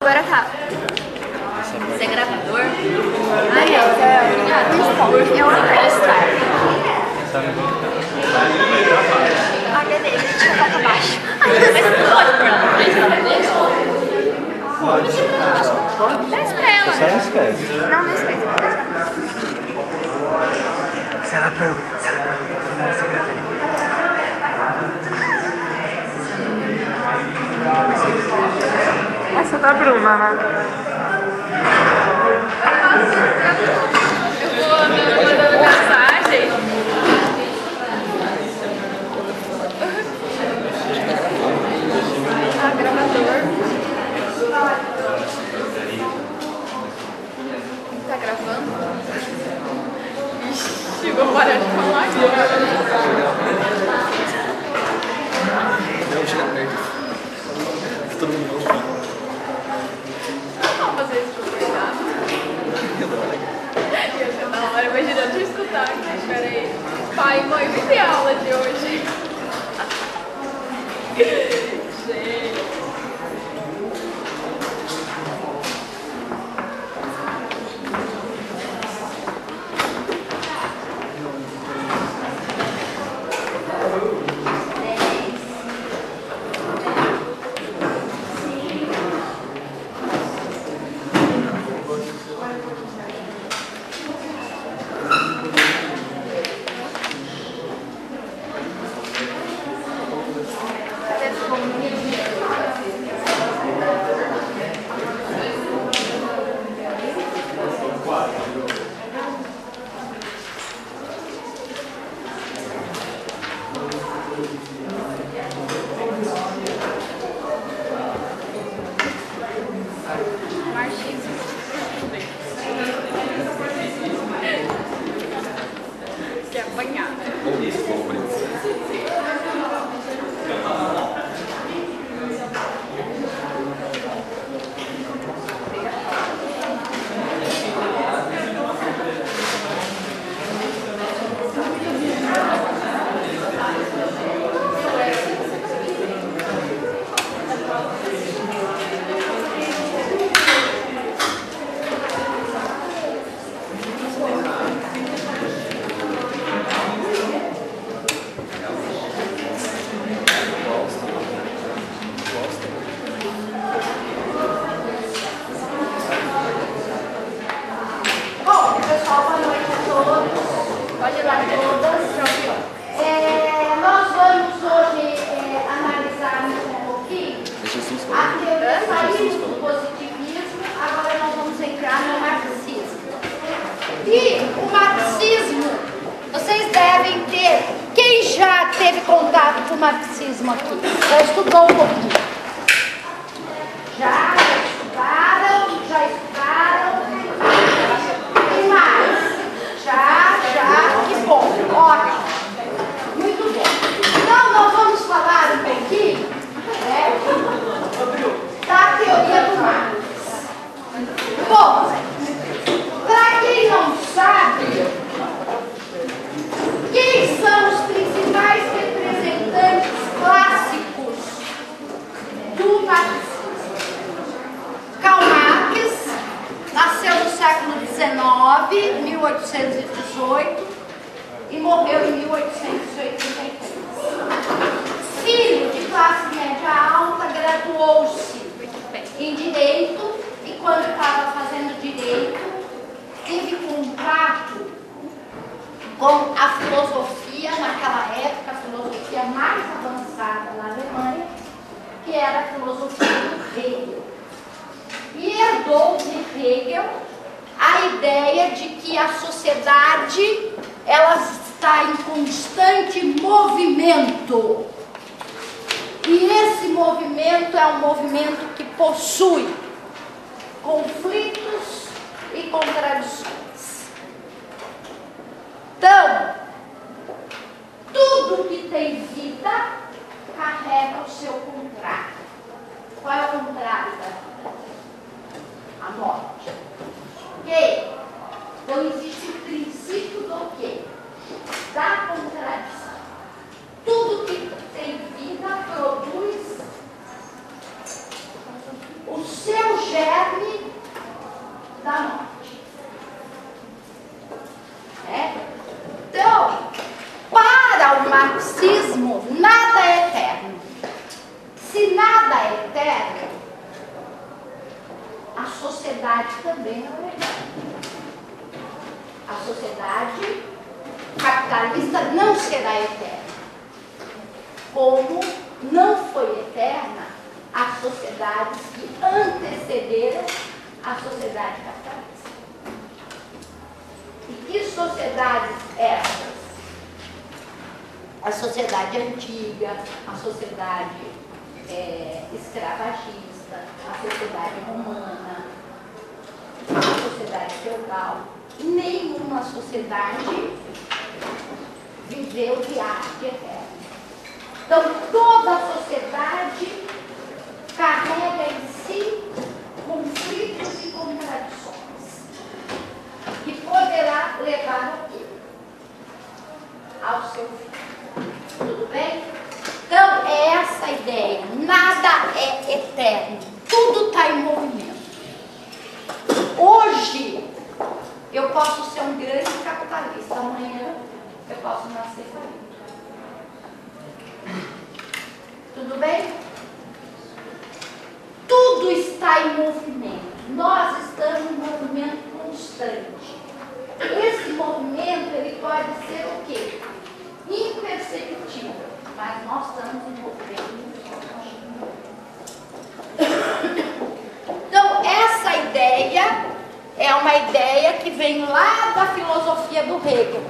Agora tá. Você é gravador? Ai, eu acredito. Ah, beleza, deixa eu botar pra baixo. Mas você pode pôr ela pra frente, ela vai ver? Pode. Desce pra ela. Você não esquece. Não, não esquece. Se ela pergunta, não é secretária. Essa da Bruna, né? Eu vou mandando mensagem. Ah, gravador. Tá gravando? Ixi, vou parar de falar agora. Não, chega perto. Todo mundo não fala. Vamos fazer isso pra cuidado. Ia ser da hora, imagina eu te escutar aqui. Espera aí. Pai e mãe, vem ter aula de hoje. Gente. Que apanhar, né? Pode ir lá todas. Nós vamos hoje analisar um pouquinho a teoria saímos do positivismo, agora nós vamos entrar no marxismo. E o marxismo, vocês devem ter, quem já teve contato com o marxismo aqui? Já estudou um pouquinho? Já estudaram? E mais? Já, que bom, ótimo, muito bom. Então, nós vamos falar um pouquinho da teoria do Marx. Bom, para quem não sabe, quem são os principais representantes clássicos do marxismo? Karl Marx nasceu no século XIX, 1818, e morreu em 1883. Filho de classe média alta, graduou-se em Direito e quando estava fazendo Direito, teve contato com a filosofia, naquela época, a filosofia mais avançada na Alemanha, que era a filosofia do Hegel. E herdou de Hegel a ideia de que a sociedade ela está em constante movimento. E esse movimento é um movimento que possui conflitos e contradições. Então, tudo que tem vida carrega o seu contrário. Qual é o contrário da vida? A morte. Ok? Então existe o princípio do quê? Da contradição. Tudo que tem vida produz o seu germe da morte. Então, para o marxismo, nada é eterno. Se nada é eterno, a sociedade também não é eterna. A sociedade capitalista não será eterna. Como não foi eterna as sociedades que antecederam a sociedade capitalista. E que sociedades essas? A sociedade antiga, a sociedade escravagista, a sociedade romana, a sociedade feudal. Nenhuma sociedade viveu de arte eterna. Então, toda a sociedade carrega em si conflitos e contradições que poderá levar ao quê? Ao seu fim. Tudo bem? Então, é essa a ideia. Nada é eterno. Tudo está em movimento. Hoje, eu posso ser um grande capitalista. Amanhã, eu posso nascer falido. Tudo bem? Tudo está em movimento. Nós estamos em movimento constante. Esse movimento, ele pode ser o quê? Imperceptível. Mas nós estamos em movimento constante. Então, essa ideia é uma ideia que vem lá da filosofia do Hegel,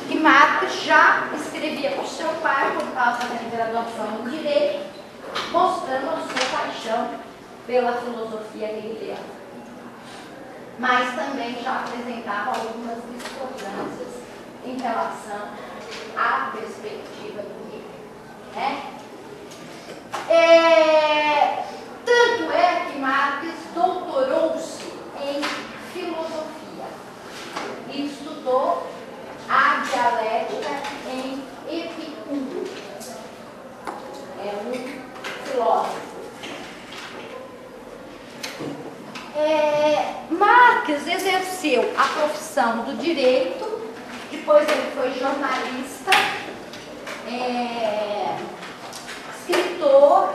que Marx já escrevia para o seu pai, quando estava fazendo graduação em Direito, mostrando a sua paixão pela filosofia hegeliana. Mas também já apresentava algumas discordâncias em relação à perspectiva do Hegel. Tanto é que Marx doutorou-se em filosofia e estudou a dialética em Epicuro. É um filósofo. Marx exerceu a profissão do direito, depois ele foi jornalista, escritor,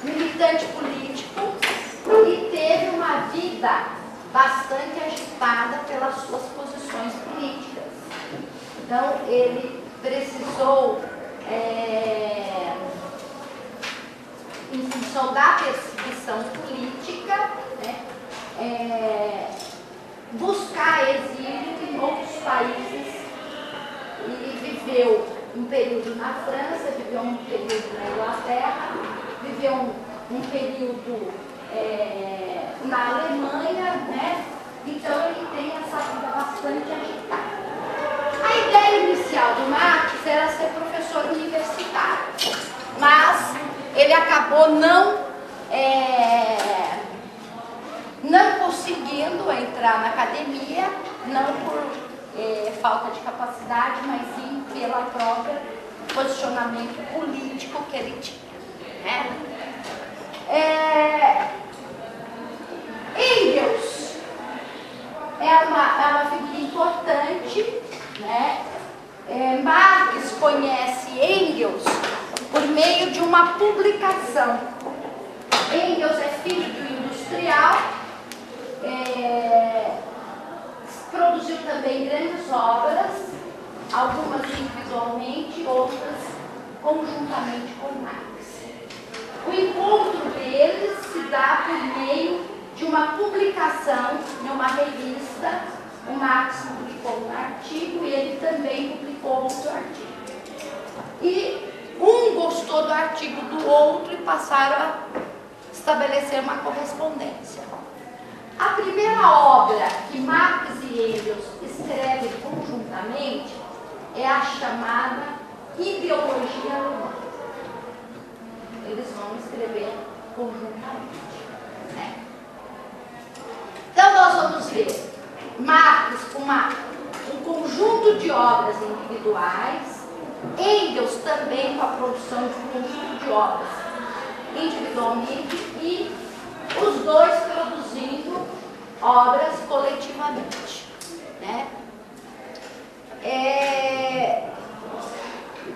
militante político e teve uma vida bastante agitada pelas suas posições políticas. Então, ele precisou, em função da perseguição política, buscar exílio em outros países e viveu um período na França, viveu um período na Inglaterra, viveu um período na Alemanha, né? Então ele tem essa vida bastante agitada. A ideia inicial do Marx era ser professor universitário, mas ele acabou não conseguindo entrar na academia, não por falta de capacidade, mas sim pelo próprio posicionamento político que ele tinha. Né? Engels é uma figura importante, né? Marx conhece Engels por meio de uma publicação. Engels é filho de um industrial, produziu também grandes obras, algumas individualmente, outras conjuntamente com Marx. O encontro deles se dá por meio de uma publicação em uma revista. O Marx publicou um artigo e ele também publicou outro artigo. E um gostou do artigo do outro e passaram a estabelecer uma correspondência. A primeira obra que Marx e Engels escrevem conjuntamente é a chamada Ideologia Alemã. Eles vão escrever conjuntamente. Né? Então nós vamos ver Marx com um conjunto de obras individuais, Engels também com a produção de um conjunto de obras individualmente, e os dois obras coletivamente, né?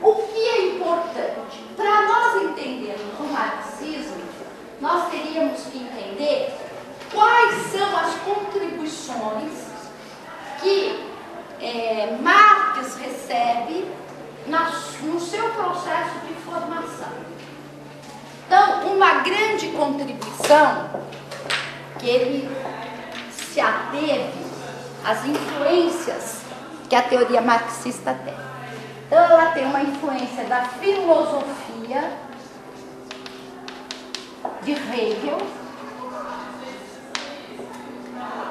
O que é importante? Para nós entendermos o marxismo, nós teríamos que entender quais são as contribuições que Marx recebe no seu processo de formação. Então, uma grande contribuição que ele se ateve às influências que a teoria marxista tem. Então, ela tem uma influência da filosofia de Hegel.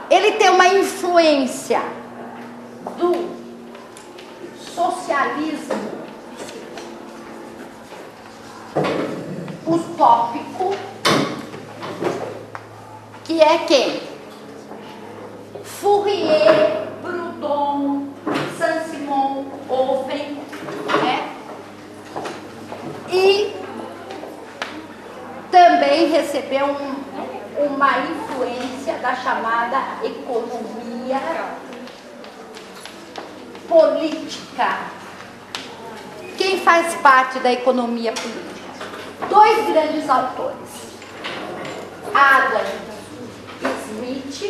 Ele tem uma influência do socialismo utópico, que é quem? Fourier, Proudhon, Saint-Simon, Owen, né? E também recebeu uma influência da chamada economia política. Quem faz parte da economia política? Dois grandes autores, Adam Smith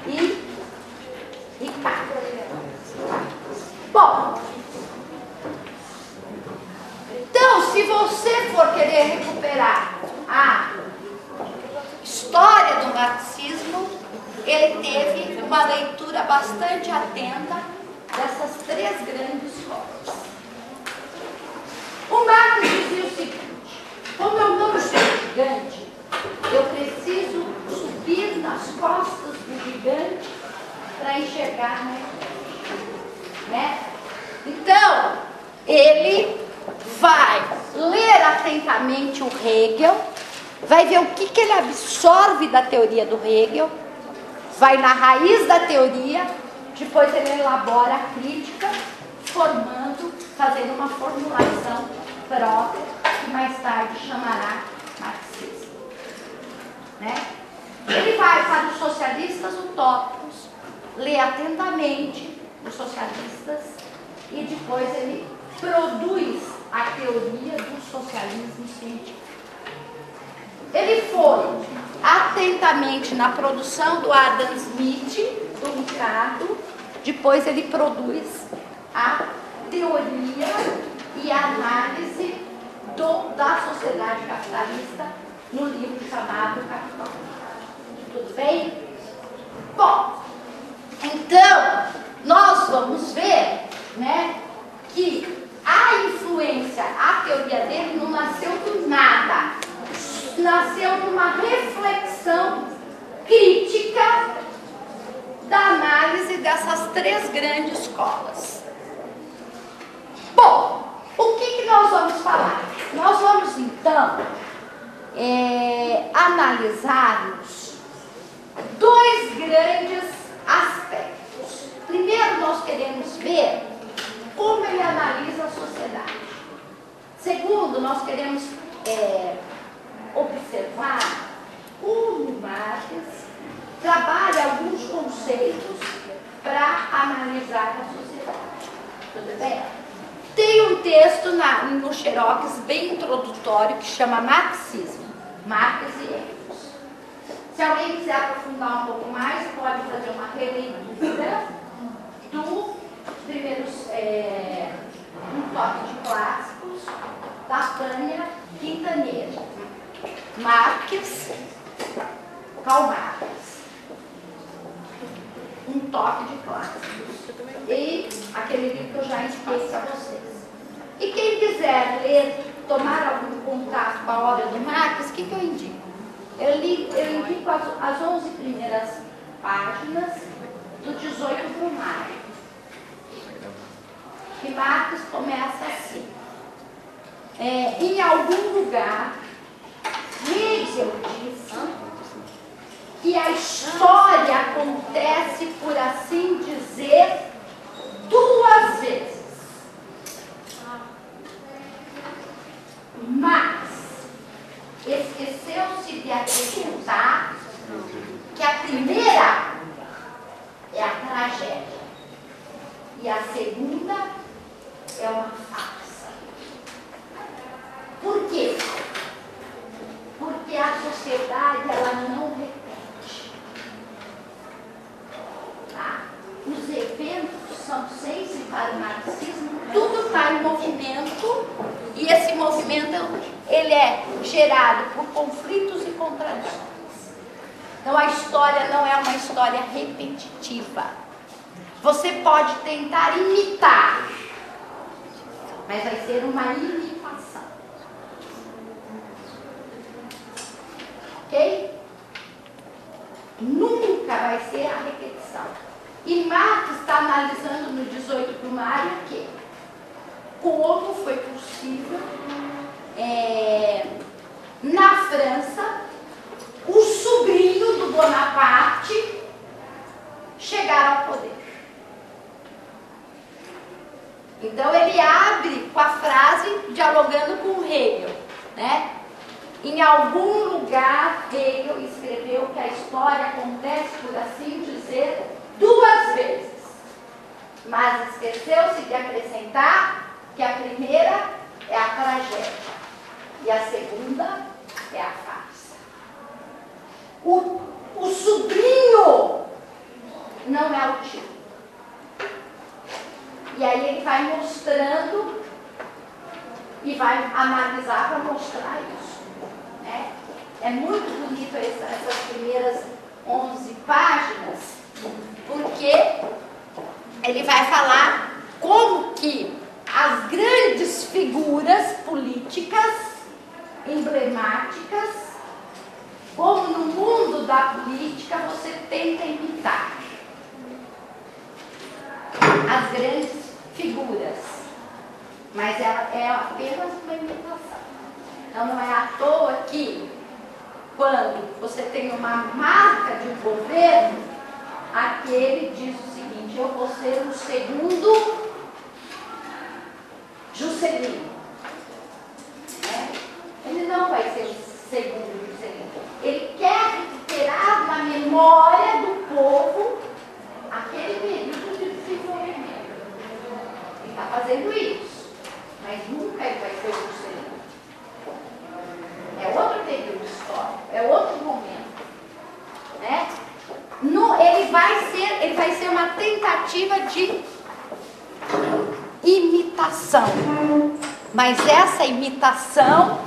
e Ricardo. Bom, então, se você for querer recuperar a história do marxismo, ele teve uma leitura bastante atenta dessas três grandes escolas. O Marx dizia o seguinte: como eu não sou gigante, eu preciso subir nas costas do gigante para enxergar mais longe, né? Então, ele vai ler atentamente o Hegel, vai ver o que ele absorve da teoria do Hegel, vai na raiz da teoria, depois ele elabora a crítica, fazendo uma formulação própria, que mais tarde chamará marxismo, né? Ele vai para os socialistas utópicos, lê atentamente os socialistas e depois ele produz a teoria do socialismo científico. Ele foi atentamente na produção do Adam Smith, do Ricardo, depois ele produz a teoria e a análise da sociedade capitalista no livro chamado Capital. Tudo bem? Bom, então, nós vamos ver, né, que a influência, a teoria dele não nasceu do nada. Nasceu de uma reflexão crítica da análise dessas três grandes escolas. Bom, o que nós vamos falar? Nós vamos, então, analisarmos dois grandes aspectos. Primeiro, nós queremos ver como ele analisa a sociedade. Segundo, nós queremos observar como Marx trabalha alguns conceitos para analisar a sociedade. Tudo bem? Tem um texto no Xerox bem introdutório que chama Marxismo, Marx e Engels. Se alguém quiser aprofundar um pouco mais, pode fazer uma releitura do primeiro um toque de clássicos da Tânia Quintaneira. Marx, Karl Marx. Um toque de clássicos. E aquele livro que eu já indiquei para vocês. E quem quiser ler, tomar algum contato com a obra do Marx, o que eu indico? Eu indico as 11 primeiras páginas do 18 para o maio. Que Marx começa assim. Em algum lugar, Hegel disse que a história acontece, por assim dizer, duas vezes. Mas esqueceu-se de acrescentar que a primeira é a tragédia e a segunda é uma farsa. Por quê? Porque a sociedade, ela não repete. Tá? Os eventos são sempre para o marxismo, tudo está em movimento, e esse movimento ele é gerado por conflitos e contradições. Então a história não é uma história repetitiva. Você pode tentar imitar, mas vai ser uma imitação. Ok? Nunca vai ser a repetição. E Marx está analisando no 18 Brumário que como foi possível na França o sobrinho do Bonaparte chegar ao poder. Então ele abre com a frase dialogando com Hegel, né? Em algum lugar Hegel escreveu que a história acontece, por assim dizer, 2 vezes, mas esqueceu-se de acrescentar que a primeira é a tragédia e a segunda é a farsa. O sobrinho não é o tio. E aí ele vai mostrando e vai analisar para mostrar isso, né? É muito bonito essas primeiras 11 páginas, porque ele vai falar como que as grandes figuras políticas emblemáticas, como no mundo da política você tenta imitar as grandes figuras, mas ela é apenas uma imitação. Então não é à toa que quando você tem uma marca de um governo, aquele diz o seguinte: eu vou ser o segundo Juscelino. Ele não vai ser o segundo Juscelino. Ele quer recuperar na memória do povo aquele período de desenvolvimento. Ele está fazendo isso, mas nunca ele vai ser o Juscelino. É outro período histórico, é outro momento, né? Ele vai ser uma tentativa de imitação, mas essa imitação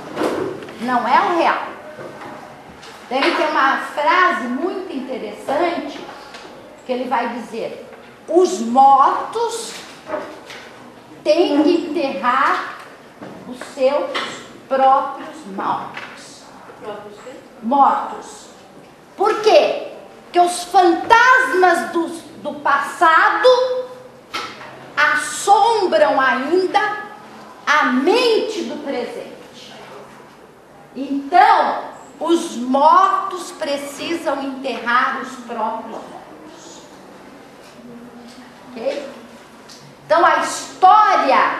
não é o real. Ele tem uma frase muito interessante que ele vai dizer: os mortos têm que enterrar os seus próprios mortos. Por quê? Porque os fantasmas do passado assombram ainda a mente do presente. Então, os mortos precisam enterrar os próprios mortos. Ok? Então, a história,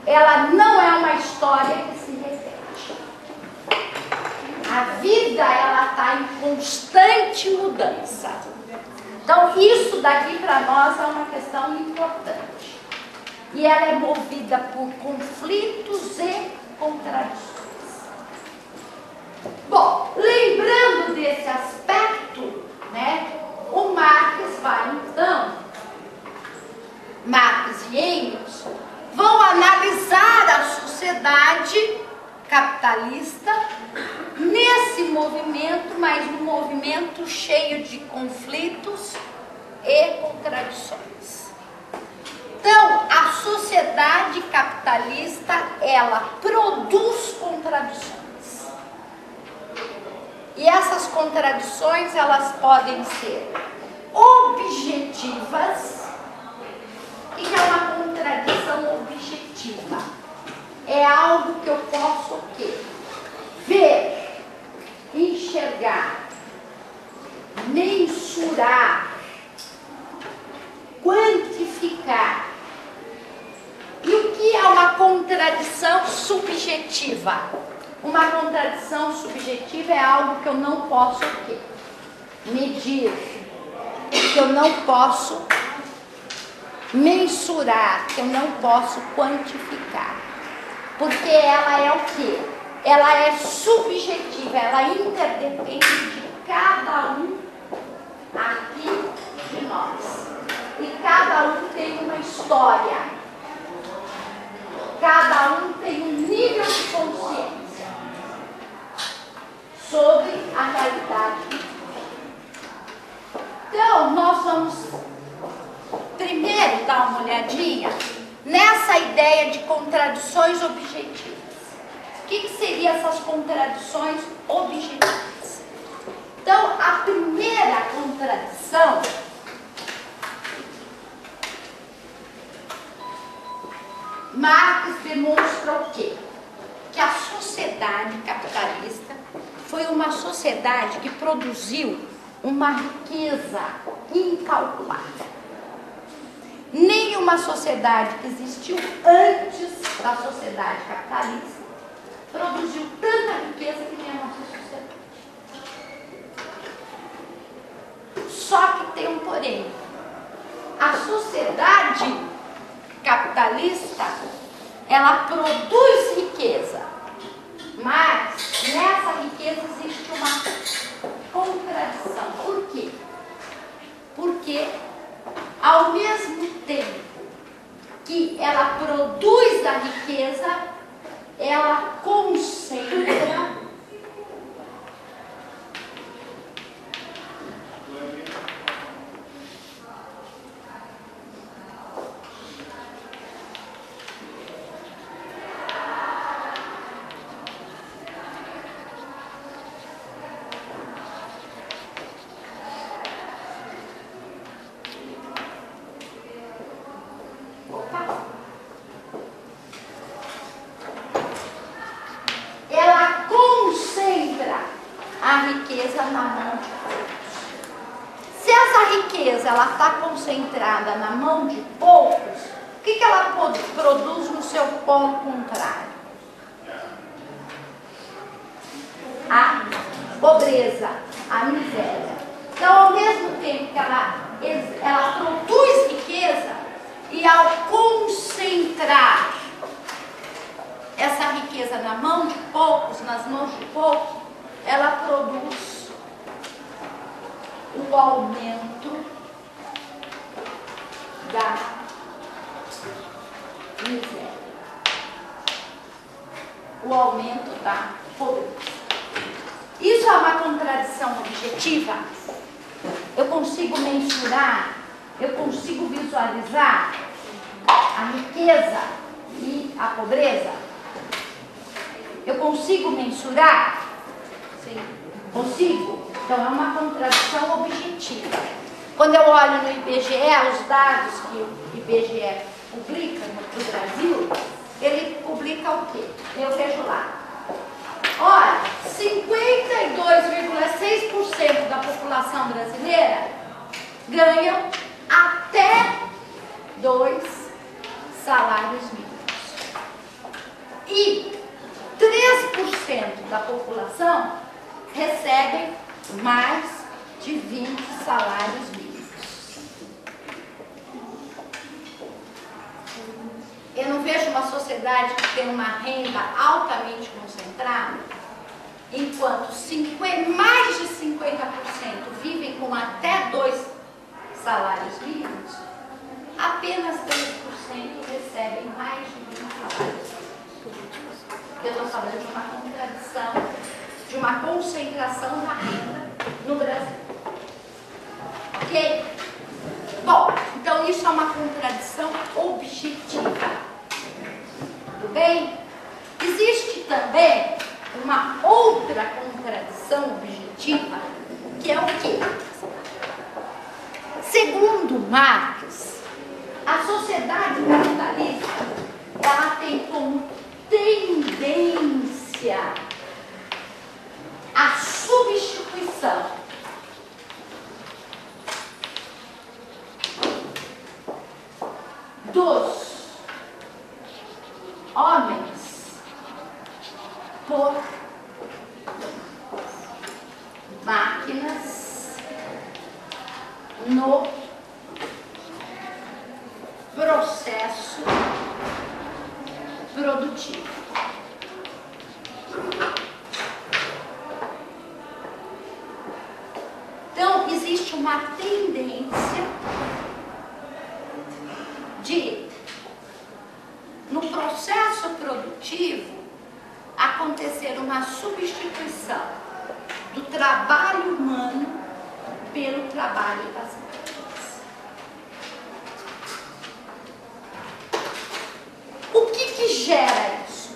ela não é uma história que se repete. A vida, ela está em constante mudança. Então, isso daqui para nós é uma questão importante. E ela é movida por conflitos e contradições. Bom, lembrando desse aspecto, né, o Marx vai então, Marx e Engels vão analisar a sociedade capitalista nesse movimento, mas um movimento cheio de conflitos e contradições. Então, a sociedade capitalista, ela produz contradições. E essas contradições, elas podem ser objetivas. O que é uma contradição objetiva? É algo que eu posso o quê? Ver, enxergar, mensurar, quantificar. E o que é uma contradição subjetiva? Uma contradição subjetiva é algo que eu não posso o quê? medir, que eu não posso mensurar, que eu não posso quantificar. Porque ela é o quê? Ela é subjetiva, ela interdepende de cada um aqui de nós. E cada um tem uma história. Cada um tem um nível de consciência sobre a realidade. Então, nós vamos primeiro dar uma olhadinha nessa ideia de contradições objetivas. O que seriam essas contradições objetivas? Então, a primeira contradição Marx demonstra o quê? Que a sociedade capitalista foi uma sociedade que produziu uma riqueza incalculável. Nenhuma sociedade que existiu antes da sociedade capitalista produziu tanta riqueza que nem a nossa sociedade. Só que tem um porém. A sociedade capitalista, ela produz riqueza, mas nessa riqueza existe uma contradição. Por quê? Porque ao mesmo tempo que ela produz a riqueza, ela concentra a riqueza na mão de poucos. Se essa riqueza ela está concentrada na mão de poucos, o que ela produz no seu polo contrário? A pobreza, a miséria. Então, ao mesmo tempo que ela produz riqueza, e ao concentrar essa riqueza na mão de poucos, nas mãos de poucos, ela produz o aumento da miséria, o aumento da pobreza. Isso é uma contradição objetiva? Eu consigo mensurar, eu consigo visualizar a riqueza e a pobreza? Eu consigo mensurar? Sim. Consigo? Então é uma contradição objetiva. Quando eu olho no IBGE, os dados que o IBGE publica no Brasil, ele publica o quê? Eu vejo lá. Olha, 52,6% da população brasileira ganham até 2 salários mínimos. E 3% da população recebem mais de 20 salários mínimos. Eu não vejo uma sociedade que tem uma renda altamente concentrada, enquanto mais de 50% vivem com até 2 salários mínimos, apenas 3% recebem mais de 20 salários mínimos. Eu estou falando de uma contradição, de uma concentração da renda no Brasil. Ok? Bom, então isso é uma contradição objetiva. Tudo bem? Existe também uma outra contradição objetiva, que é o quê? Segundo Marx, a sociedade capitalista, ela tem como tendência a substituição dos homens por máquinas no processo produtivo. Então, existe uma tendência de, no processo produtivo, acontecer uma substituição do trabalho humano pelo trabalho das máquinas. O que gera isso?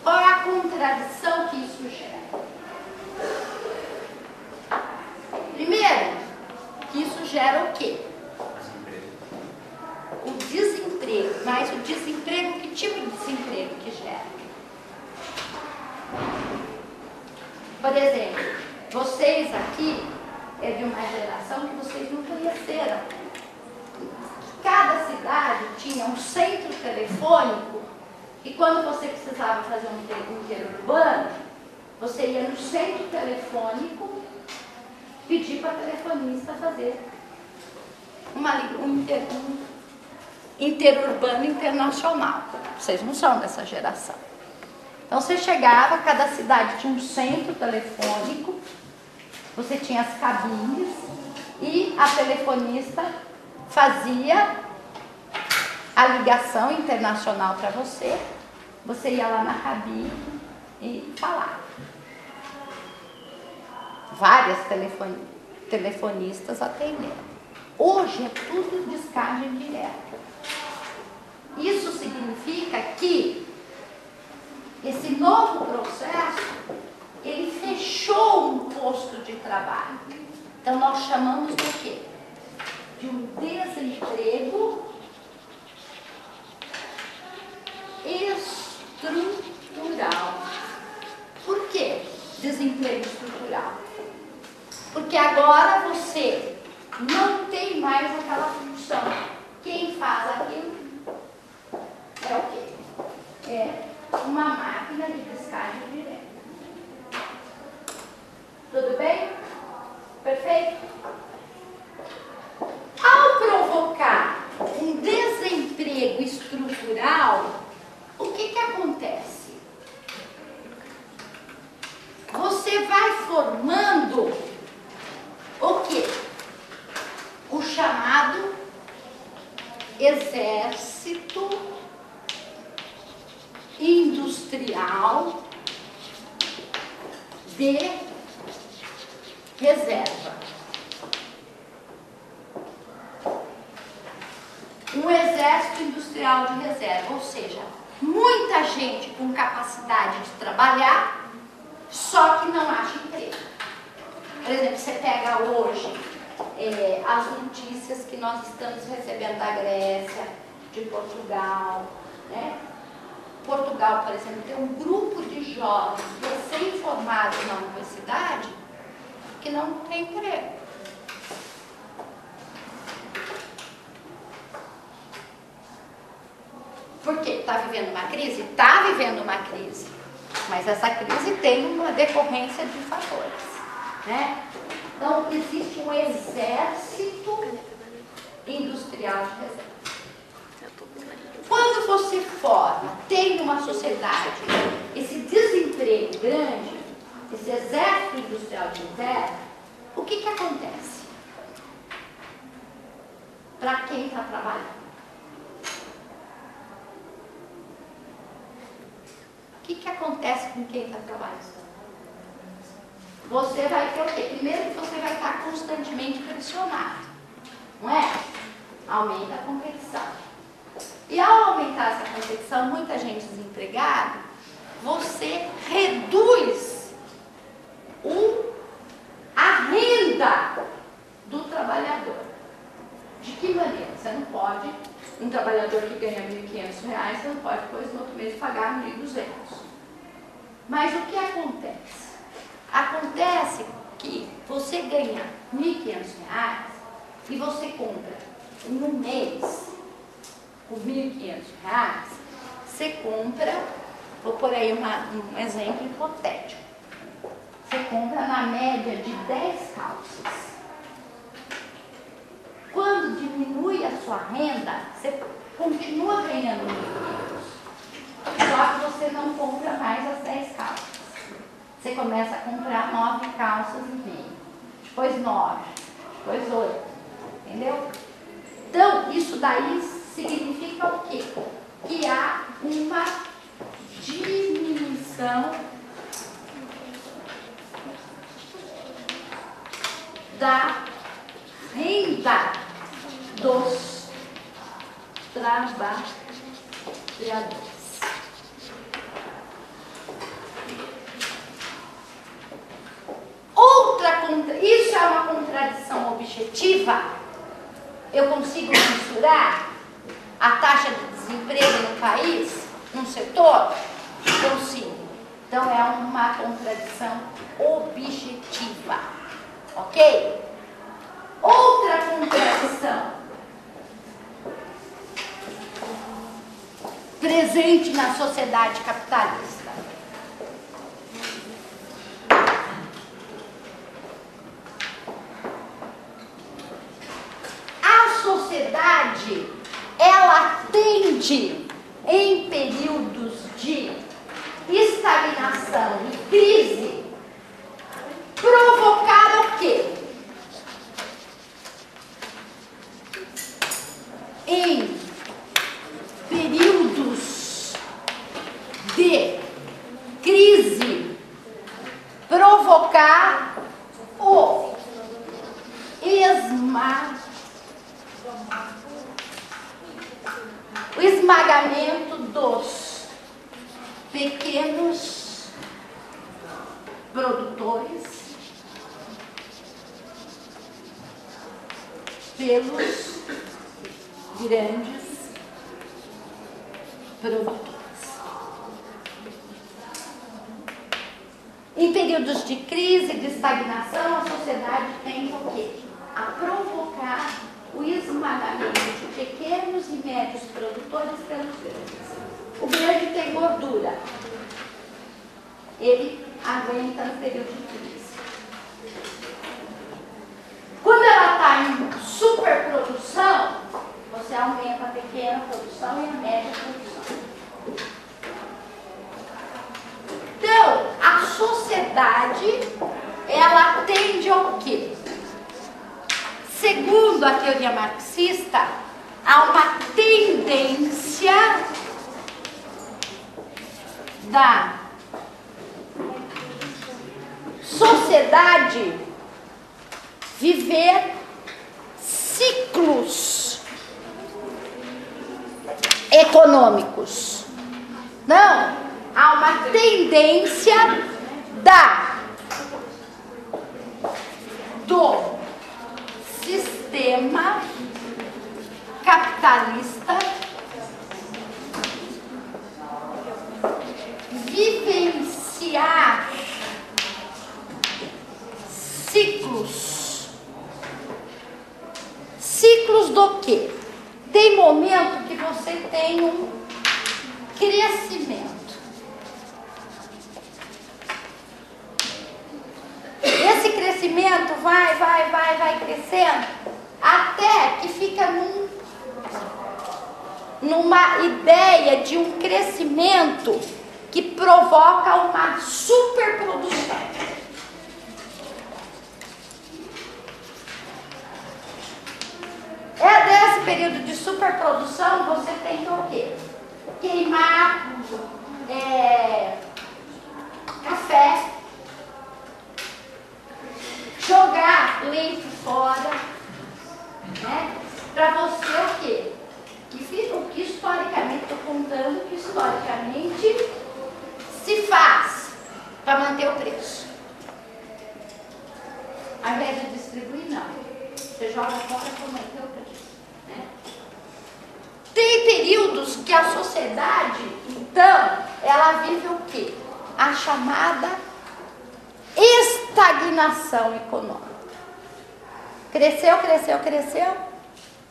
Qual é a contradição que isso gera? Primeiro, que isso gera o quê? O desemprego. Mas o desemprego, que tipo de desemprego que gera? Por exemplo, vocês aqui é de uma geração que vocês não conheceram. Cada cidade tinha um centro telefônico e quando você precisava fazer um interurbano, você ia no centro telefônico pedir para a telefonista fazer um interurbano internacional. Vocês não são dessa geração. Então você chegava, cada cidade tinha um centro telefônico, você tinha as cabines e a telefonista fazia a ligação internacional para você. Você ia lá na cabine e falava. Várias telefonistas atenderam. Hoje é tudo descagem direta. Isso significa que esse novo processo, ele fechou um posto de trabalho. Então nós chamamos do quê? De um desemprego estrutural. Por que desemprego estrutural? Porque agora você não tem mais aquela função. Quem faz aquilo é o quê? É uma máquina de descagem direta. Tudo bem? Perfeito? Ao provocar um desemprego estrutural, o que acontece? Você vai formando o quê? O chamado exército industrial de reserva. Um exército industrial de reserva, ou seja, muita gente com capacidade de trabalhar, só que não acha emprego. Por exemplo, você pega hoje as notícias que nós estamos recebendo da Grécia, de Portugal, né? Portugal, por exemplo, tem um grupo de jovens recém-formados na universidade que não tem emprego. Por quê? Está vivendo uma crise? Está vivendo uma crise. Mas essa crise tem uma decorrência de fatores, né? Então, existe um exército industrial de reserva. Quando você forma, tem uma sociedade, esse desemprego grande, esse exército industrial de reserva, o que acontece? Para quem está trabalhando? O que acontece com quem está trabalhando? Você vai ter o quê? Primeiro que você vai estar constantemente pressionado, não é? Aumenta a competição. E ao aumentar essa competição, muita gente desempregada, você reduz a renda do trabalhador. De que maneira? Você não pode, um trabalhador que ganha R$ 1.500, você não pode depois no outro mês pagar R$ 1.200. Mas o que acontece? Acontece que você ganha R$ 1.500 e você compra em um mês, por R$ 1.500, você compra, vou pôr aí um exemplo hipotético, você compra na média de 10 calças. diminui a sua renda, você continua ganhando menos. Só que você não compra mais as 10 calças. Você começa a comprar 9 calças e meia. Depois 9, depois 8. Entendeu? Então, isso daí significa o quê? Que há uma diminuição da renda dos trabalhadores. Isso é uma contradição objetiva? Eu consigo mensurar a taxa de desemprego no país, num setor? Consigo. Então é uma contradição objetiva. Ok? Outra contradição presente na sociedade capitalista. A sociedade, ela tende, em períodos de estagnação e crise, provocar o quê? Em períodos de crise, provocar o esmagamento dos pequenos produtores pelos grandes produtores. Em períodos de crise, de estagnação, a sociedade tende o quê? A provocar o esmagamento de pequenos e médios produtores pelos grandes. O grande tem gordura. Ele aguenta no período de crise. Quando ela está em superprodução, você aumenta a pequena produção e a média produção. Então, a sociedade, ela tende ao quê? Segundo a teoria marxista, há uma tendência da sociedade viver ciclos econômicos. Não, há uma tendência do sistema capitalista vivenciar ciclos. Ciclos do quê? Tem momento que você tem um crescimento. Esse crescimento vai crescendo até que fica numa ideia de um crescimento que provoca uma superprodução. É desse período de superprodução você tem que o quê? Queimar café, jogar leite fora, né? Para você o quê? O que historicamente, estou contando que historicamente se faz para manter o preço. Ao invés de distribuir, não. Você joga fora para manter o preço. Né? Tem períodos que a sociedade, então, ela vive o quê? A chamada estagnação econômica. Cresceu,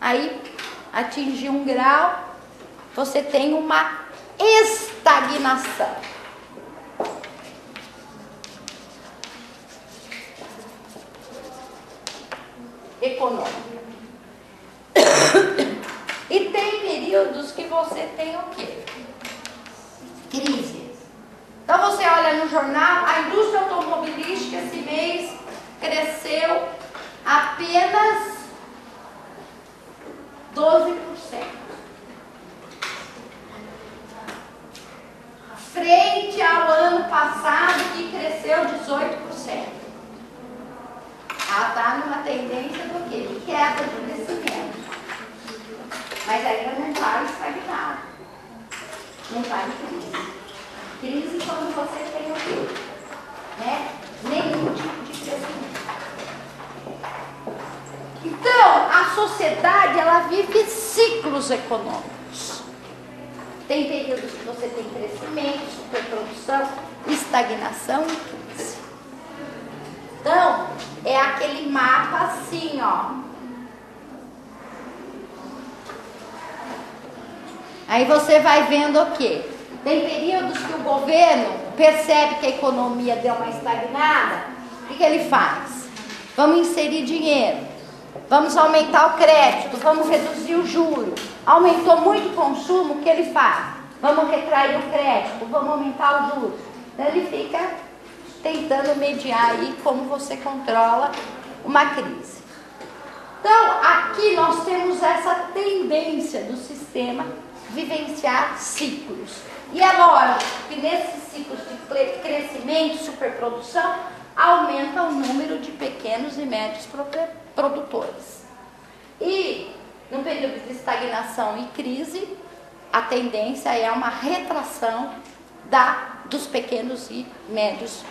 aí atingiu um grau, você tem uma estagnação. Econômica. E tem períodos que você tem o quê? Crise. Então você olha no jornal, a indústria automobilística esse mês cresceu apenas 12%. Frente ao ano passado, que cresceu 18%. Ela está numa tendência do quê? De queda de crescimento. Mas ainda não está estagnado. Não está em crise. Crise quando você tem o quê? Né? Nenhum tipo de crescimento. Então, a sociedade, ela vive ciclos econômicos. Tem períodos que você tem crescimento, superprodução, estagnação e crise. Então, é aquele mapa assim, ó. Aí você vai vendo o quê? Tem períodos que o governo percebe que a economia deu uma estagnada. O que ele faz? Vamos inserir dinheiro. Vamos aumentar o crédito, vamos reduzir o juro. Aumentou muito o consumo, o que ele faz? Vamos retrair o crédito, vamos aumentar o juro. Então ele fica tentando mediar aí como você controla uma crise. Então aqui nós temos essa tendência do sistema vivenciar ciclos. E é lógico que nesses ciclos de crescimento, superprodução, aumenta o número de pequenos e médios produtores. E no período de estagnação e crise, a tendência é uma retração dos pequenos e médios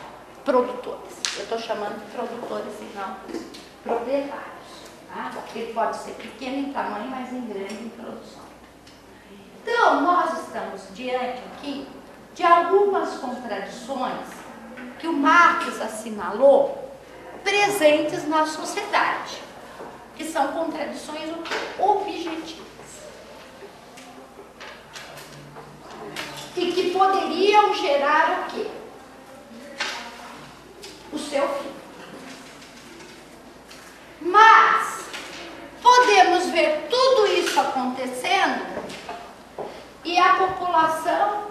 produtores. Eu estou chamando de produtores e não proprietários. Tá? Ele pode ser pequeno em tamanho, mas em grande em produção. Então, nós estamos diante aqui de algumas contradições que o Marx assinalou presentes na sociedade, que são contradições objetivas e que poderiam gerar o quê? O seu fim. Mas podemos ver tudo isso acontecendo e a população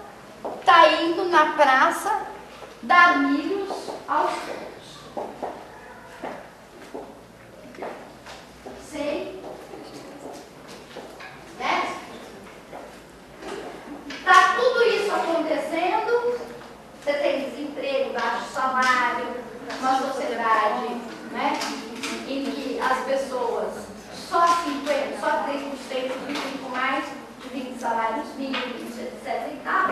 está indo na praça dar milhos aos poucos. Sei. Né? Está tudo isso acontecendo, você tem desemprego, baixo salário, uma sociedade, né, em que as pessoas, só 3% vivem com mais de 20 salários mínimos, etc. e tal.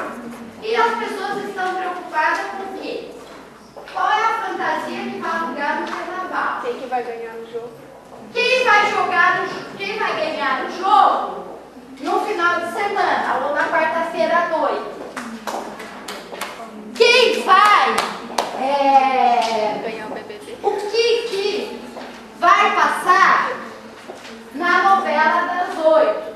E as pessoas estão preocupadas com o quê? Qual é a fantasia que vai alugar no carnaval? Quem que vai ganhar no jogo? Quem vai ganhar no jogo no final de semana ou na quarta-feira à noite? Quem vai Ganhar o BBB? o que vai passar na novela das 8?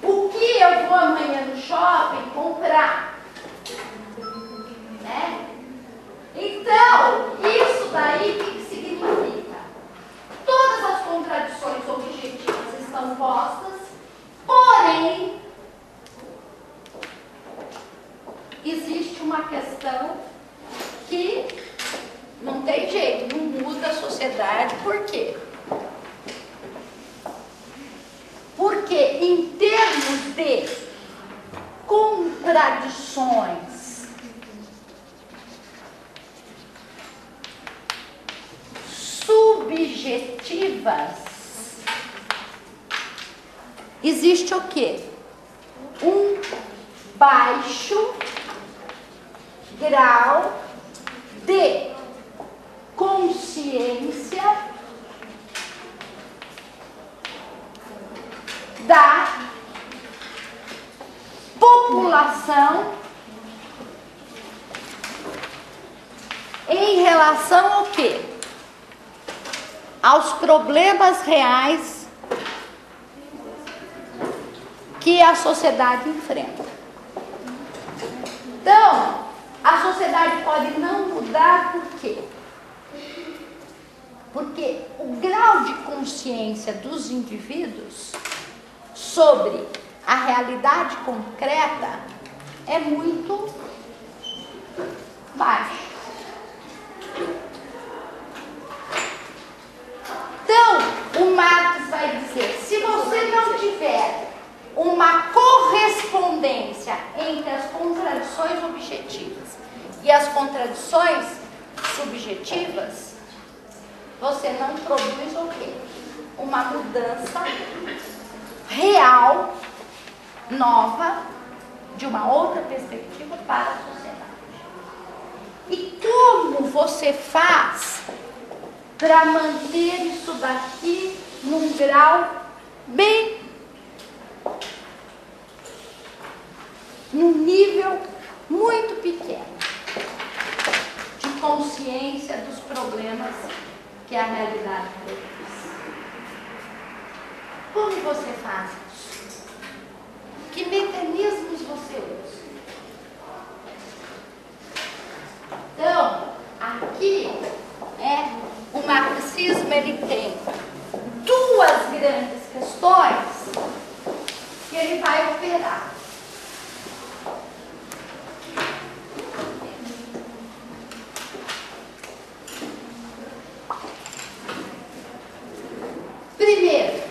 O que eu vou amanhã no shopping comprar? Né? Então, isso daí o que significa? Todas as contradições objetivas estão postas, porém, existe uma questão que não tem jeito, não muda a sociedade. Por quê? Porque em termos de contradições subjetivas, existe o quê? Um baixo grau de consciência da população em relação ao quê? Aos problemas reais que a sociedade enfrenta. Então, a sociedade pode não mudar por quê? Porque o grau de consciência dos indivíduos sobre a realidade concreta é muito baixo. Então, o Marx vai dizer, se você não tiver uma correspondência entre as contradições objetivas e as contradições subjetivas, você não produz o quê? Uma mudança real, nova, de uma outra perspectiva para a sociedade. E como você faz para manter isso daqui num grau num nível muito pequeno de consciência dos problemas que a realidade produz? Como você faz isso? Que mecanismos você usa? Então, aqui o marxismo, ele tem duas grandes questões que ele vai operar. Primeiro,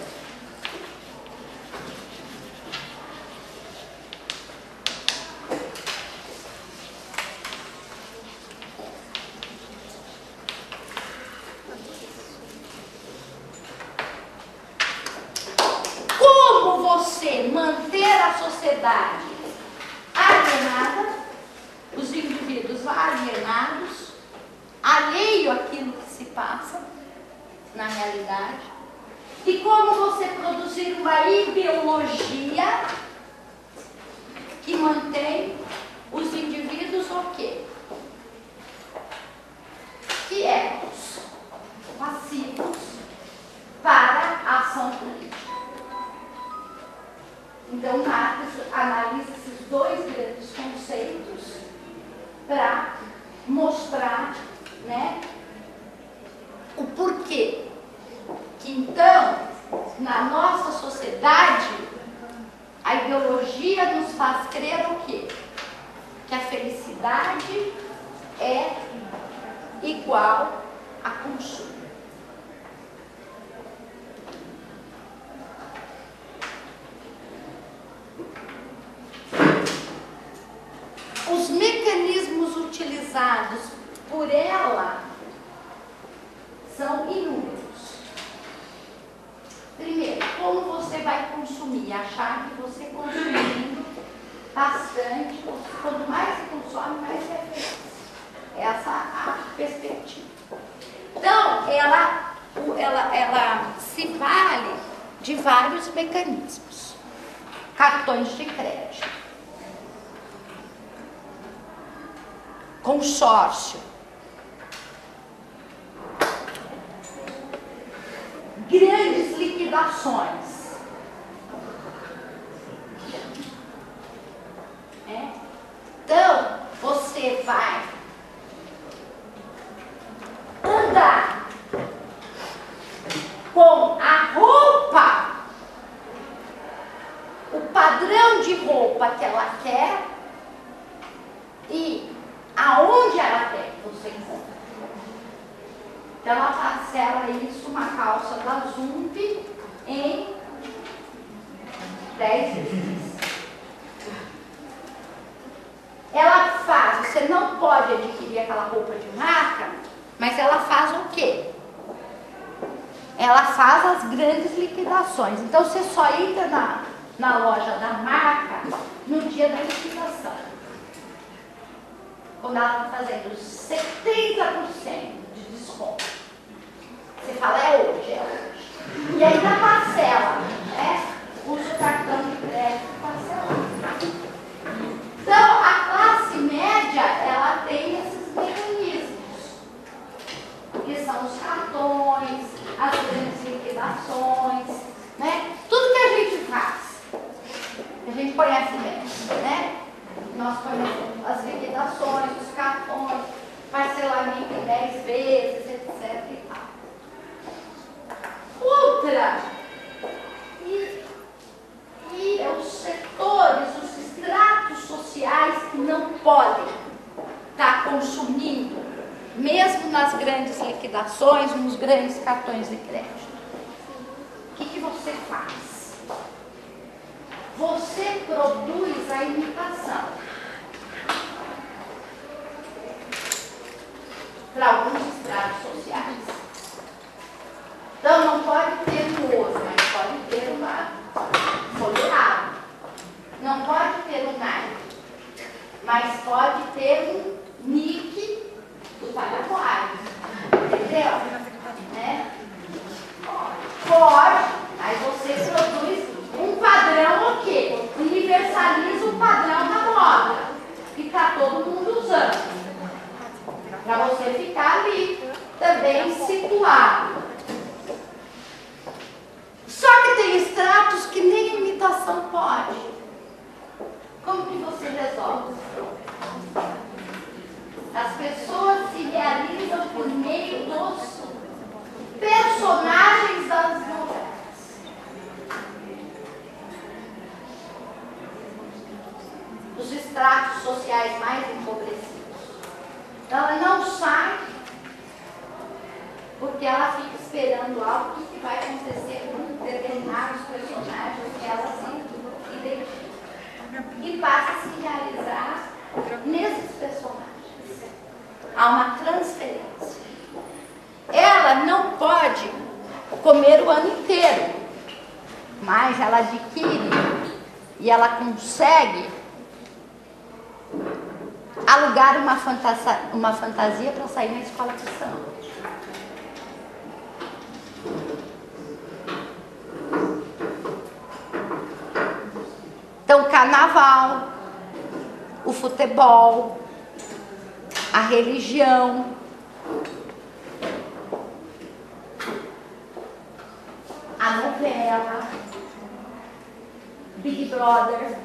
como você manter a sociedade alienada, os indivíduos alienados, alheio àquilo que se passa na realidade, e como você produzir uma ideologia que mantém os indivíduos o quê? Quietos, passivos para a ação política. Então, Marx analisa esses dois grandes conceitos para mostrar, né, o porquê que, então, na nossa sociedade, a ideologia nos faz crer o quê? Que a felicidade é igual a consumo. Os mecanismos utilizados por ela são inúmeros. Primeiro, como você vai consumir? Achar que você consumindo bastante, quanto mais você consome, mais você é feliz. Essa é a perspectiva. Então, ela se vale de vários mecanismos. Cartões de crédito, consórcio, grandes liquidações. Então, você vai andar com a roupa, o padrão de roupa que ela quer e aonde ela quer que você encontre. Então, ela parcela isso, uma calça da Zump, em 10 vezes. Ela faz, você não pode adquirir aquela roupa de marca, mas ela faz o quê? Ela faz as grandes liquidações. Então, você só entra na loja da marca no dia da liquidação. Quando ela está fazendo 70% de desconto. Você fala, é hoje. E aí na parcela, né? Usa o cartão de crédito parcelado. Então, a classe média, ela tem esses mecanismos, que são os cartões, as grandes liquidações, né? Tudo que a gente faz, que a gente conhece bem, né? Nós conhecemos as liquidações, os cartões, parcelamento em 10 vezes, etc. e tal. Outra mesmo nas grandes liquidações, nos grandes cartões de crédito. O que você faz? Você produz a imitação. Para alguns estratos sociais. Então não pode ter um ouro, mas pode ter uma folheada. Não pode ter um Nike, mas pode ter um Nick do Paraguai. Entendeu? Né? Pode, mas você produz um padrão o quê? Universaliza o padrão da moda. Que está todo mundo usando. Para você ficar ali, também situado. Só que tem estratos que nem imitação pode. Como que você resolve? As pessoas se realizam por meio dos personagens das novelas. Dos estratos sociais mais empobrecidos. Ela não sai porque ela fica esperando algo que vai acontecer com determinados personagens que ela se identifica. E passa a se realizar nesses personagens. Há uma transferência. Ela não pode comer o ano inteiro, mas ela adquire e ela consegue alugar uma fantasia para sair na escola de samba. Então, o carnaval, o futebol, a religião, a novela, Big Brother.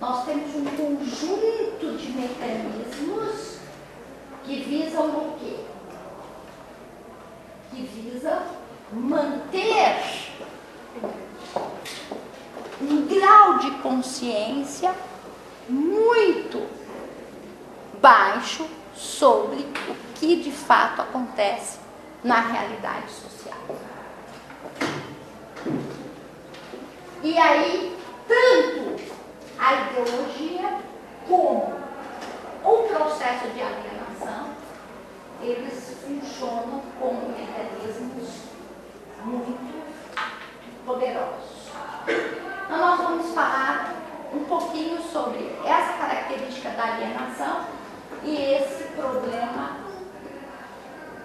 Nós temos um conjunto de mecanismos que visam o quê? Que visa manter um grau de consciência muito baixo sobre o que de fato acontece na realidade social. E aí, tanto a ideologia como o processo de alienação, eles funcionam como mecanismos muito poderosos. Então nós vamos falar um pouquinho sobre essa característica da alienação e esse problema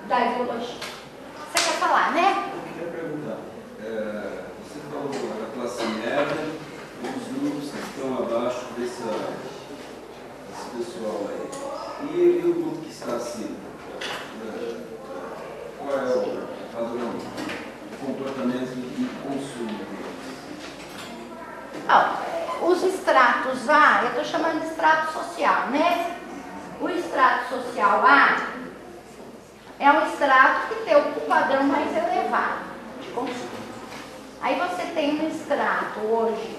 da ideologia. Você quer falar, né? Eu queria perguntar, você falou da classe média e os grupos que estão abaixo desse pessoal aí. E o grupo que está acima? Qual é o padrão de comportamento de consumo? Os estratos A, eu estou chamando de estrato social, né? O estrato social A é um estrato que tem um padrão mais elevado de consumo. Aí você tem um estrato hoje,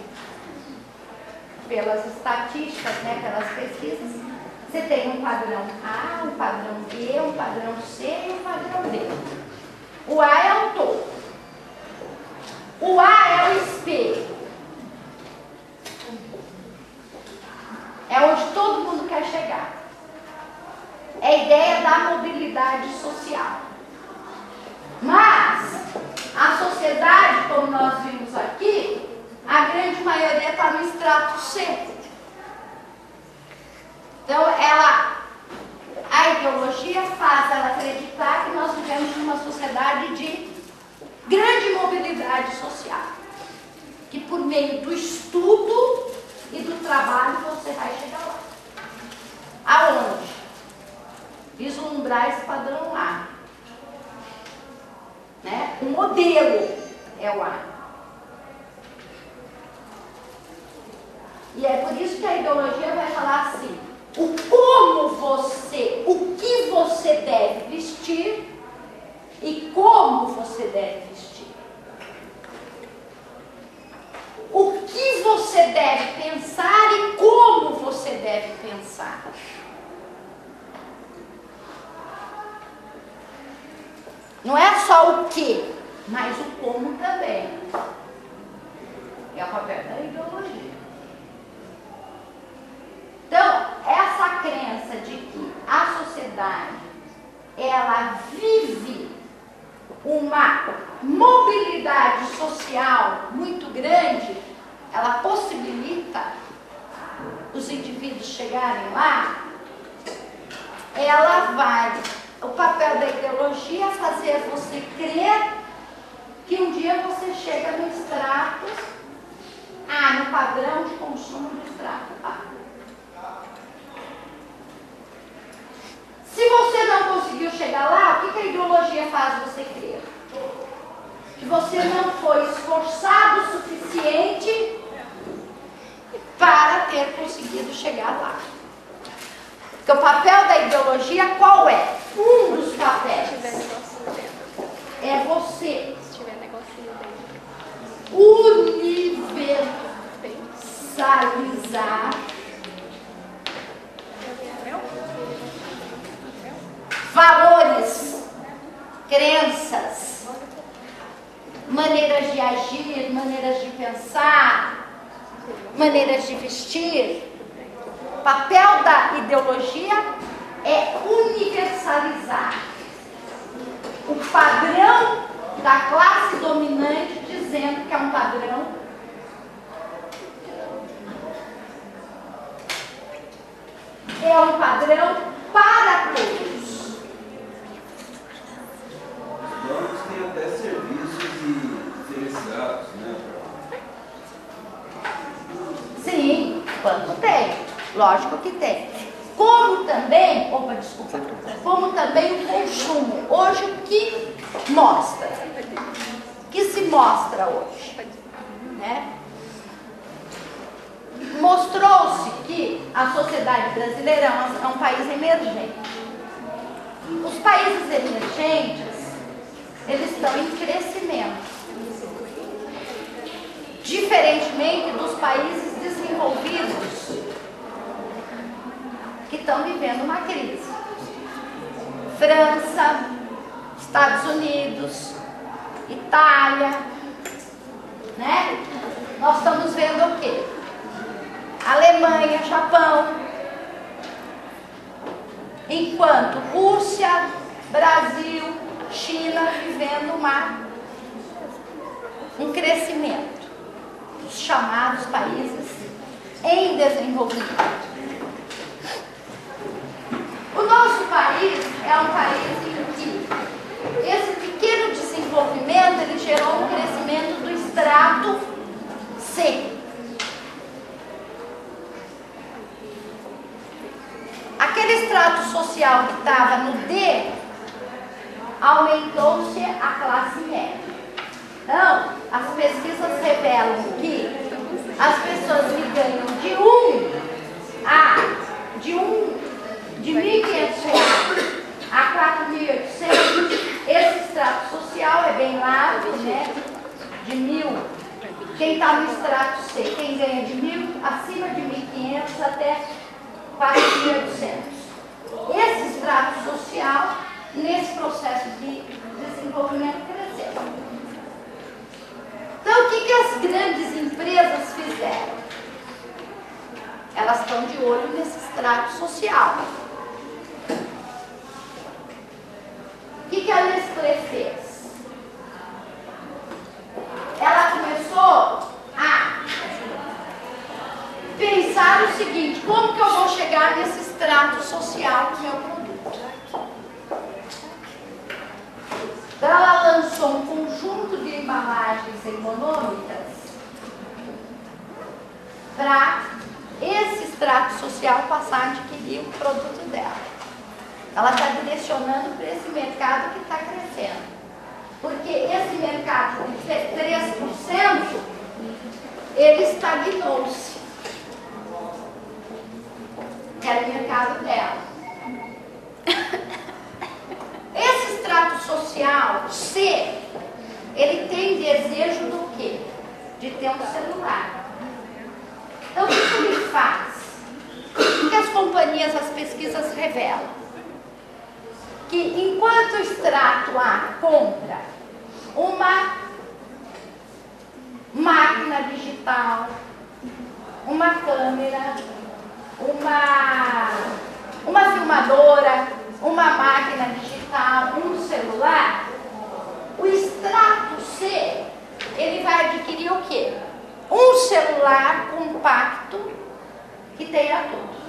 pelas estatísticas, né, pelas pesquisas, você tem um padrão A, um padrão B, um padrão C e um padrão D. O A é o topo. O A é o espelho. É onde todo mundo quer chegar. É a ideia da mobilidade social. Mas a sociedade, como nós vimos aqui, a grande maioria está no estrato C. Então, a ideologia faz ela acreditar que nós vivemos numa sociedade de grande mobilidade social. Que por meio do estudo e do trabalho você vai chegar lá. Aonde? Vislumbrar esse padrão A. Né? O modelo é o A. E é por isso que a ideologia vai falar assim: o que você deve vestir e como você deve vestir. O que você deve pensar e como Não é só o que, mas o como também. É o papel da ideologia. Então, essa crença de que a sociedade, ela vive uma mobilidade social muito grande, ela possibilita os indivíduos chegarem lá, ela vai, o papel da ideologia é fazer você crer que um dia você chega no extrato, no padrão de consumo do extrato A. Se você não conseguiu chegar lá, o que a ideologia faz você crer? Que você não foi esforçado o suficiente para ter conseguido chegar lá. Porque o papel da ideologia qual é? Um dos papéis é você universalizar valores, crenças, maneiras de agir, maneiras de pensar, maneiras de vestir. O papel da ideologia é universalizar o padrão da classe dominante, dizendo que é um padrão para todos. Os donos têm até serviços diferenciados, né? Sim, quanto tem. Lógico que tem. Como também, como também o consumo. Hoje o que mostra? O que se mostra hoje? Né? Mostrou-se que a sociedade brasileira é um país emergente. Os países emergentes, eles estão em crescimento. Diferentemente dos países desenvolvidos, que estão vivendo uma crise. França, Estados Unidos, Itália, né? Nós estamos vendo o quê? Alemanha, Japão. Enquanto Rússia, Brasil, China vivendo um crescimento. Os chamados países em desenvolvimento. O nosso país é um país em que esse pequeno desenvolvimento ele gerou um crescimento do extrato C. Aquele extrato social que estava no D, aumentou-se a classe média. Então, as pesquisas revelam que as pessoas que ganham de R$1.500 a R$4.800, esse extrato social é bem largo, né? De 1.000. Quem está no extrato C, quem ganha de 1.000, acima de 1.500 até 4.800. Esse extrato social, nesse processo de desenvolvimento, cresceu. Então, o que as grandes empresas fizeram? Elas estão de olho nesse extrato social. O que a Nestlé fez? Ela começou a pensar o seguinte: como que eu vou chegar nesse extrato social do meu produto? Então, ela lançou um conjunto de embalagens econômicas para esse extrato social passar a adquirir o produto dela. Ela está direcionando para esse mercado que está crescendo. Porque esse mercado de 3%, ele estagnou-se. Era o mercado dela. Esse extrato social C, ele tem desejo do quê? De ter um celular. Então, o que ele faz? O que as companhias, as pesquisas revelam? que enquanto o extrato A compra uma máquina digital, uma câmera, uma filmadora, uma máquina digital, um celular, o extrato C, ele vai adquirir o quê? Um celular compacto que tenha tudo.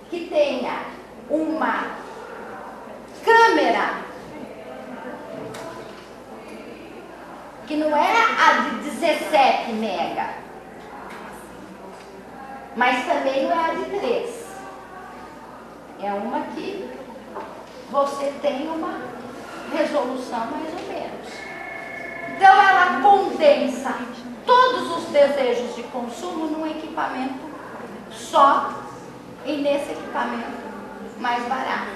Que tenha uma câmera que não é a de 17 mega, mas também não é a de 3. É uma que você tem uma resolução mais ou menos. Então ela condensa todos os desejos de consumo num equipamento só e nesse equipamento mais barato.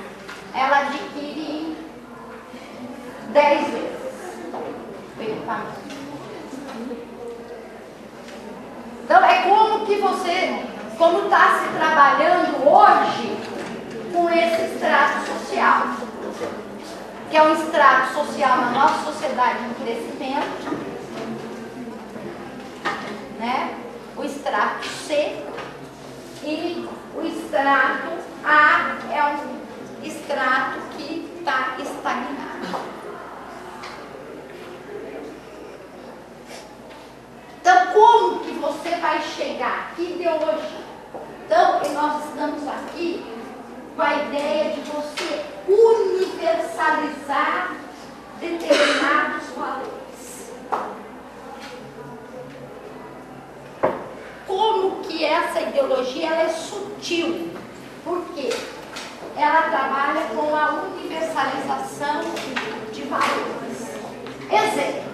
Ela adquire em 10 vezes o equipamento. Então é como que você, como está se trabalhando hoje com esse extrato social, que é um extrato social na nossa sociedade em crescimento, né? O extrato C e o extrato A é um extrato que está estagnado. Então, como que você vai chegar? Que ideologia? Então, nós estamos aqui com a ideia de você universalizar determinados valores. Como que essa ideologia ela é sutil? Por quê? Ela trabalha com a universalização de valores. Exemplo.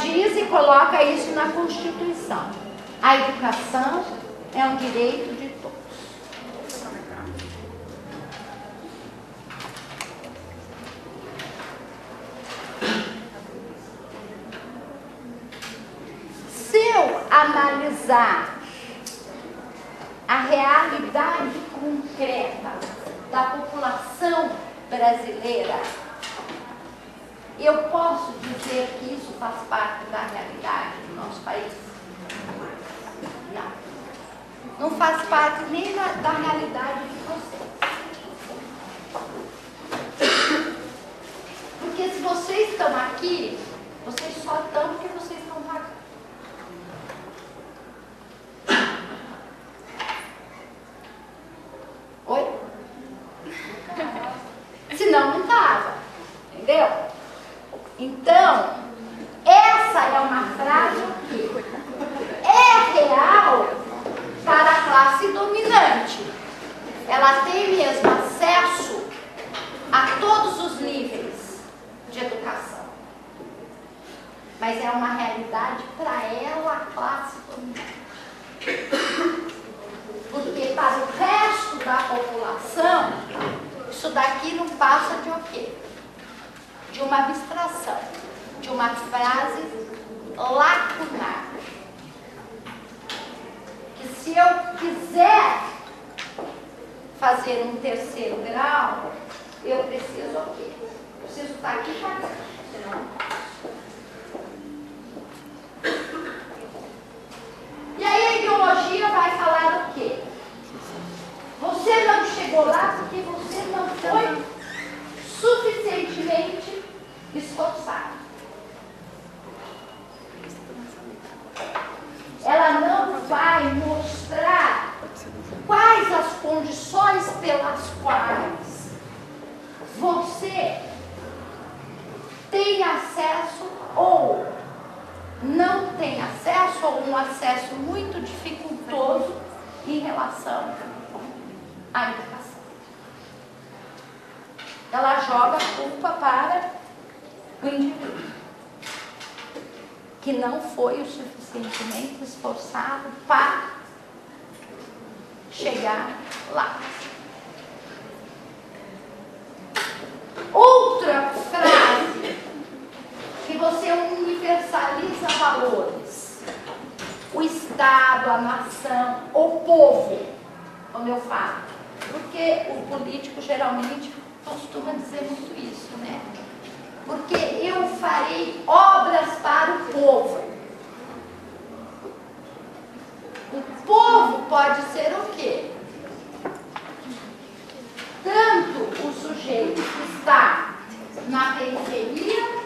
Diz e coloca isso na Constituição. A educação é um direito de todos. Se eu analisar a realidade concreta da população brasileira, eu posso dizer que isso faz parte da realidade do nosso país? Não. Não faz parte nem da realidade de vocês. Porque se vocês estão aqui, vocês só estão porque vocês estão pagando. Oi? Senão não estava. Entendeu? Então, essa é uma frase que é real para a classe dominante. Ela tem mesmo acesso a todos os níveis de educação. Mas é uma realidade para ela, a classe dominante. Porque para o resto da população, isso daqui não passa de o quê? De uma abstração, de uma frase lacunar. Que se eu quiser fazer um terceiro grau, eu preciso o quê? Eu preciso estar aqui pagando, senão não posso. E aí a ideologia vai falar o quê? Você não chegou lá porque você não foi suficientemente esforçado. Ela não vai mostrar quais as condições pelas quais você tem acesso ou não tem acesso, ou um acesso muito dificultoso em relação à educação. ela joga a culpa para o indivíduo, que não foi o suficientemente esforçado para chegar lá. Outra frase, que você universaliza valores. O Estado, a nação, o povo, quando eu falo. Porque o político geralmente costuma dizer muito isso, né? Porque eu farei obras para o povo. O povo pode ser o quê? Tanto o sujeito que está na periferia,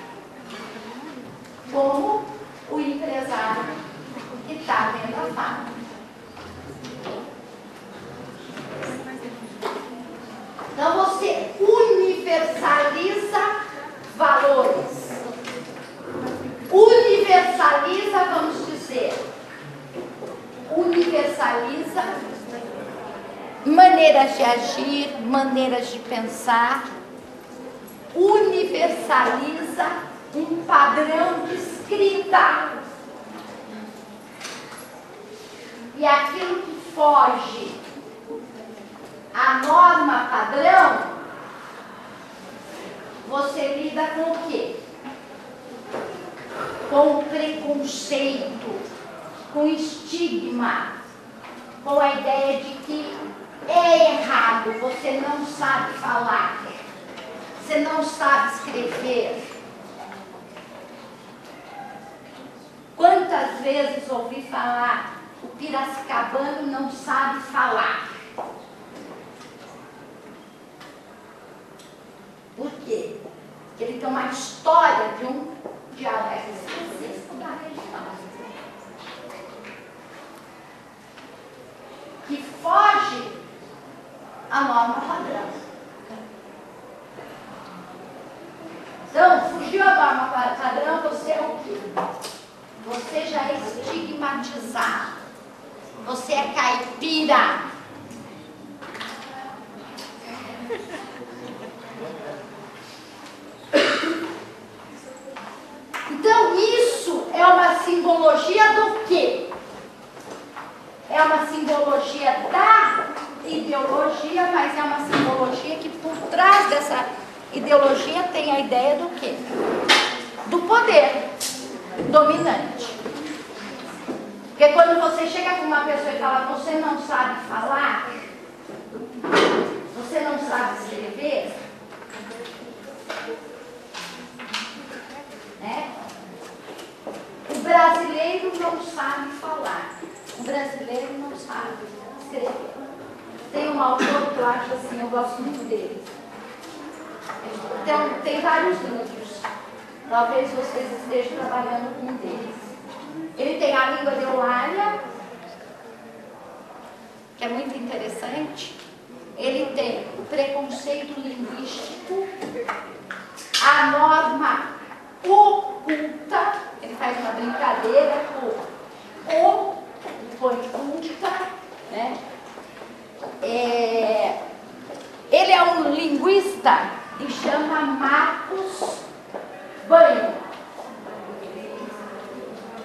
como o empresário que está dentro da fábrica. Então você universaliza valores. Universaliza, vamos dizer, universaliza maneiras de agir, maneiras de pensar, universaliza um padrão de escrita. E aquilo que foge à norma padrão, você lida com o quê? Com o preconceito, com o estigma, com a ideia de que é errado, você não sabe falar, você não sabe escrever. Quantas vezes ouvi falar, o piracicabano não sabe falar? Por quê? Porque ele tem uma história de um dialeto específico da região, que foge à norma padrão. Então, fugiu à norma padrão, você é o quê? Você já é estigmatizado. Você é caipira. Então, isso é uma simbologia do quê? É uma simbologia da ideologia, mas é uma simbologia que por trás dessa ideologia tem a ideia do quê? Do poder dominante. Porque quando você chega com uma pessoa e fala, você não sabe falar, você não sabe escrever, né? O brasileiro não sabe falar, o brasileiro não sabe escrever. Tem um autor que eu acho assim, eu gosto muito dele. Então, tem vários livros, talvez vocês estejam trabalhando com um deles. Ele tem A Língua de Eulália, que é muito interessante. Ele tem o preconceito linguístico, a norma oculta, ele faz uma brincadeira com o, põe culta, né? Ele é um linguista e chama Marcos Banho.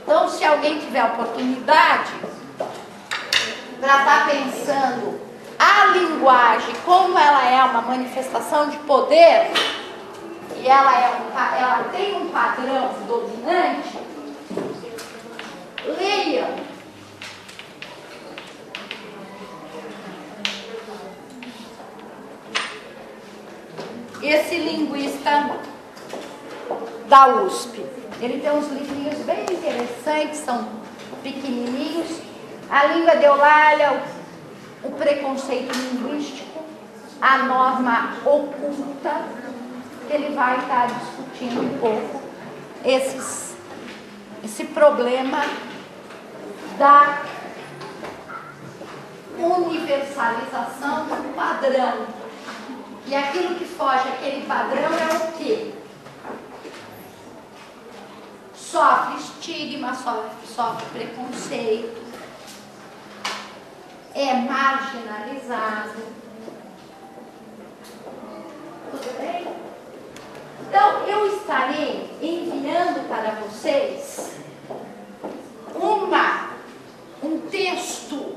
Então, se alguém tiver oportunidade para estar pensando a linguagem, como ela é uma manifestação de poder, e ela tem um padrão dominante, leiam. Esse linguista da USP, ele tem uns livrinhos bem interessantes, são pequenininhos. A Língua de Eulália, o preconceito linguístico, a norma oculta, que ele vai estar discutindo um pouco esse problema da universalização do padrão. E aquilo que foge àquele padrão é o quê? Sofre estigma, sofre preconceito, é marginalizado. Tudo bem? Então, eu estarei enviando para vocês um texto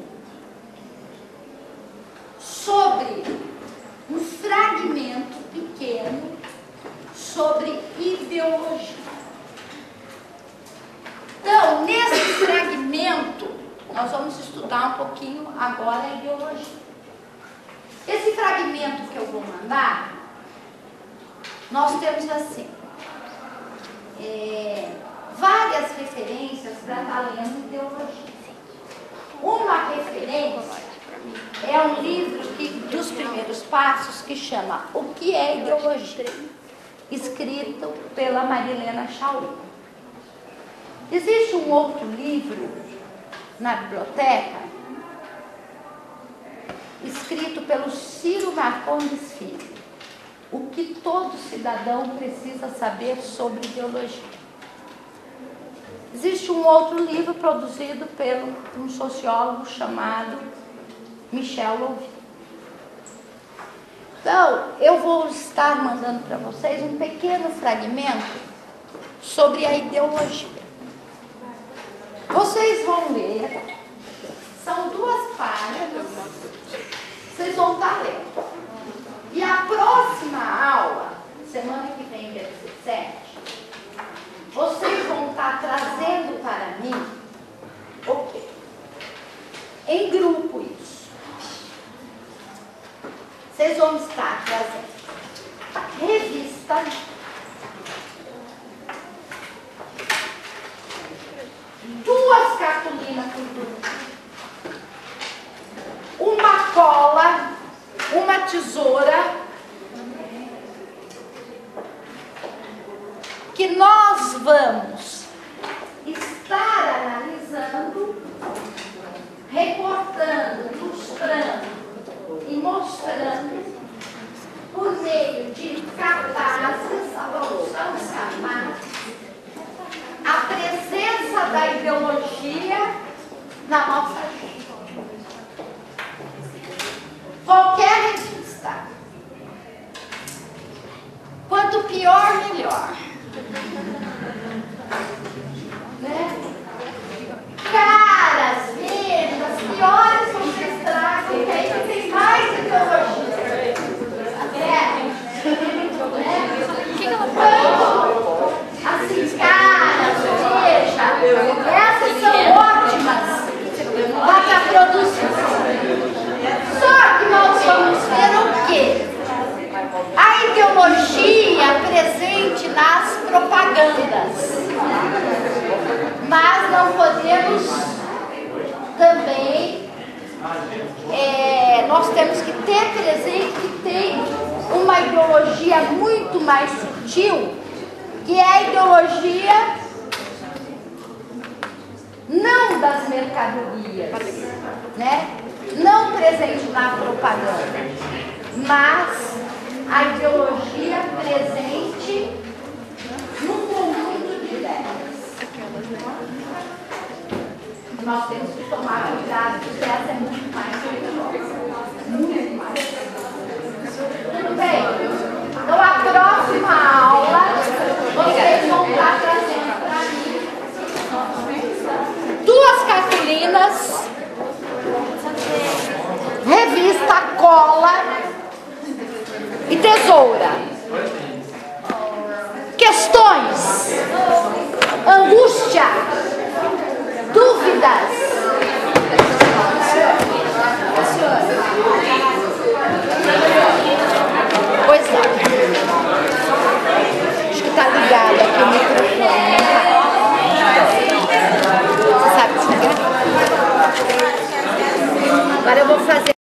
sobre um fragmento pequeno sobre ideologia. Então, nesse fragmento, nós vamos estudar um pouquinho agora a ideologia. Esse fragmento que eu vou mandar, nós temos assim, várias referências para estar lendo ideologia. Uma referência é um livro dos primeiros passos que chama O que é Ideologia, escrito pela Marilena Chauí. Existe um outro livro na biblioteca, escrito pelo Ciro Marcondes Filho, O que todo cidadão precisa saber sobre ideologia. Existe um outro livro produzido por um sociólogo chamado Michel Louvi. Então, eu vou estar mandando para vocês um pequeno fragmento sobre a ideologia. Vocês vão ler, são 2 páginas, vocês vão estar lendo. E a próxima aula, semana que vem, dia 17, vocês vão estar trazendo para mim o quê? Em grupo isso. Vocês vão estar trazendo revista, duas cartolinas por grupo, uma cola, uma tesoura, que nós vamos estar analisando, recortando, ilustrando e mostrando por meio de cartazes, a presença da ideologia na nossa vida. Qualquer revista, quanto pior, melhor. Né? Caras, vendas, piores vocês tragam, que aí tem mais ideologia. Assim, caras, veja, essas são ótimas para produzir. Só que nós vamos ver o quê? A ideologia presente nas propagandas. Mas não podemos também, nós temos que ter presente que tem uma ideologia muito mais sutil, que é a ideologia não das mercadorias, né? Não presente na propaganda, mas a ideologia presente no conjunto de ideias. Nós temos que tomar cuidado, porque essa é muito mais perigosa. Muito mais. Tudo bem? Então, a próxima aula, vocês vão estar trazendo para mim 2 cartolinas, revista, cola e tesoura.